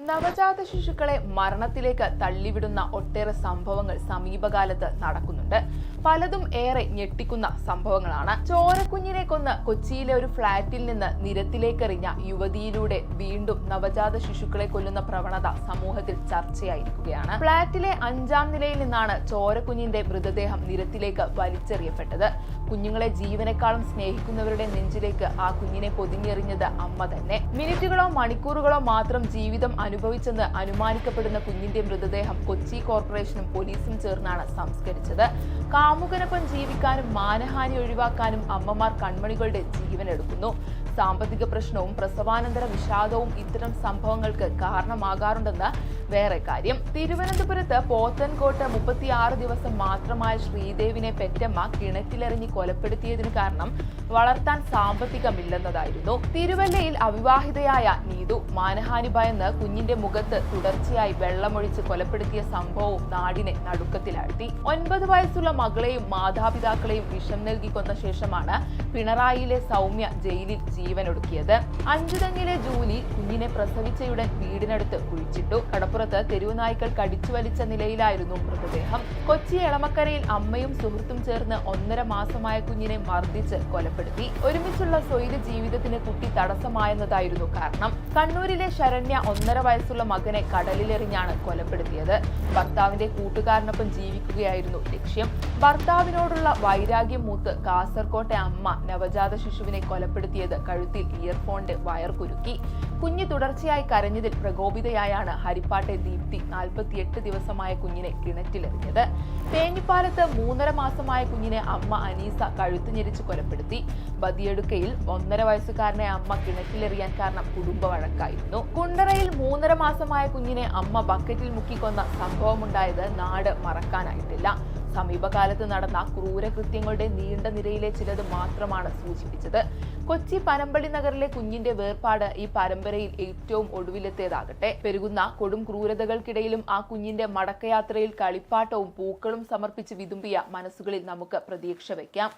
നവജാത ശിശുക്കളെ മരണത്തിലേക്ക് തള്ളിവിടുന്ന ഒട്ടേറെ സംഭവങ്ങൾ സമീപകാലത്ത് നടക്കുന്നുണ്ട്. പലതും ഏറെ ഞെട്ടിക്കുന്ന സംഭവങ്ങളാണ്. ചോരക്കുഞ്ഞിനെ കൊന്ന് കൊച്ചിയിലെ ഒരു ഫ്ളാറ്റിൽ നിന്ന് നിരത്തിലേക്കെറിഞ്ഞ യുവതിയിലൂടെ വീണ്ടും നവജാത ശിശുക്കളെ കൊല്ലുന്ന പ്രവണത സമൂഹത്തിൽ ചർച്ചയായിരിക്കുകയാണ്. ഫ്ളാറ്റിലെ 5-ാം നിലയിൽ നിന്നാണ് ചോരക്കുഞ്ഞിന്റെ മൃതദേഹം നിരത്തിലേക്ക് വലിച്ചെറിയപ്പെട്ടത്. കുഞ്ഞുങ്ങളെ ജീവനേക്കാളും സ്നേഹിക്കുന്നവരുടെ നെഞ്ചിലേക്ക് ആ കുഞ്ഞിനെ പൊതിഞ്ഞെറിഞ്ഞത് അമ്മ തന്നെ. മിനിറ്റുകളോ മണിക്കൂറുകളോ മാത്രം ജീവിതം അനുഭവിച്ചെന്ന് അനുമാനിക്കപ്പെടുന്ന കുഞ്ഞിന്റെ മൃതദേഹം കൊച്ചി കോർപ്പറേഷനും പോലീസും ചേർന്നാണ് സംസ്കരിച്ചത്. കാമുകനൊപ്പം ജീവിക്കാനും മാനഹാനി ഒഴിവാക്കാനും അമ്മമാർ കൺമണികളുടെ ജീവനെടുക്കുന്നു. സാമ്പത്തിക പ്രശ്നവും പ്രസവാനന്തര വിഷാദവും ഇത്തരം സംഭവങ്ങൾക്ക് കാരണമാകാറുണ്ടെന്ന് വേറെ കാര്യം. തിരുവനന്തപുരത്ത് പോത്തൻകോട്ട് 36 ദിവസം മാത്രമായ ശ്രീദേവിനെ പെറ്റമ്മ കിണറ്റിലെറിഞ്ഞ് കൊലപ്പെടുത്തിയതിനു കാരണം വളർത്താൻ സാമ്പത്തികമില്ലെന്നതായിരുന്നു. തിരുവല്ലയിൽ അവിവാഹിതയായ നീതു മാനഹാനി ഭയന്ന് കുഞ്ഞിന്റെ മുഖത്ത് തുടർച്ചയായി വെള്ളമൊഴിച്ച് കൊലപ്പെടുത്തിയ സംഭവവും നാടിനെ നടുക്കത്തിലാഴ്ത്തി. 9 വയസ്സുള്ള മകളെയും മാതാപിതാക്കളെയും വിഷം നൽകി കൊന്ന ശേഷമാണ് പിണറായിയിലെ സൗമ്യ ജയിലിൽ ജീവനൊടുക്കിയത്. അഞ്ചുതെങ്ങിലെ ജൂലി കുഞ്ഞിനെ പ്രസവിച്ചയുടൻ വീടിനടുത്ത് കുഴിച്ചിട്ടു. കടപ്പുറത്ത് തെരുവുനായ്ക്കൾ കടിച്ചു വലിച്ച നിലയിലായിരുന്നു മൃതദേഹം. കൊച്ചി എളമക്കരയിൽ അമ്മയും സുഹൃത്തും ചേർന്ന് 1.5 മാസമായ കുഞ്ഞിനെ മർദ്ദിച്ച് കൊലപ്പെടുത്തി. ഒരുമിച്ചുള്ള സ്വൈര ജീവിതത്തിന് കുട്ടി തടസ്സമായെന്നതായിരുന്നു കാരണം. കണ്ണൂരിലെ ശരണ്യ 1.5 വയസ്സുള്ള മകനെ കടലിലെറിഞ്ഞാണ് കൊലപ്പെടുത്തിയത്. ഭർത്താവിന്റെ കൂട്ടുകാരനൊപ്പം ജീവിക്കുകയായിരുന്നു ലക്ഷ്യം. ഭർത്താവിനോടുള്ള വൈരാഗ്യം മൂത്ത് കാസർകോട്ടെ അമ്മ നവജാത ശിശുവിനെ കൊലപ്പെടുത്തിയത് കഴുത്തിൽ ഇയർഫോണിന്റെ വയർ കുരുക്കി. കുഞ്ഞ് തുടർച്ചയായി കരഞ്ഞതിൽ പ്രകോപിതയായാണ് ഹരിപ്പാട്ടെ ദീപ്തി 48 ദിവസമായ കുഞ്ഞിനെ കിണറ്റിലെറിഞ്ഞത്. തേഞ്ഞിപ്പാലത്ത് 3.5 മാസമായ കുഞ്ഞിനെ അമ്മ അനീസ കഴുത്ത് ഞെരിച്ച് കൊലപ്പെടുത്തി. ബദിയടുക്കയിൽ 1.5 വയസ്സുകാരനെ അമ്മ കിണറ്റിലെറിയാൻ കാരണം കുടുംബ വഴക്കായിരുന്നു. കുണ്ടറയിൽ 3.5 മാസമായ കുഞ്ഞിനെ അമ്മ ബക്കറ്റിൽ മുക്കിക്കൊന്ന സംഭവമുണ്ടായത് നാട് മറക്കാനായിട്ടില്ല. സമീപകാലത്ത് നടന്ന ക്രൂരകൃത്യങ്ങളുടെ നീണ്ട നിരയിലെ ചിലത് മാത്രമാണ് സൂചിപ്പിച്ചത്. കൊച്ചി പനമ്പള്ളി നഗറിലെ കുഞ്ഞിന്റെ വേർപാട് ഈ പരമ്പരയിൽ ഏറ്റവും ഒടുവിലെത്തേതാകട്ടെ. പെരുകുന്ന കൊടും ക്രൂരതകൾക്കിടയിലും ആ കുഞ്ഞിന്റെ മടക്കയാത്രയിൽ കളിപ്പാട്ടവും പൂക്കളും സമർപ്പിച്ച് വിതുമ്പിയ മനസ്സുകളിൽ നമുക്ക് പ്രതീക്ഷ വയ്ക്കാം.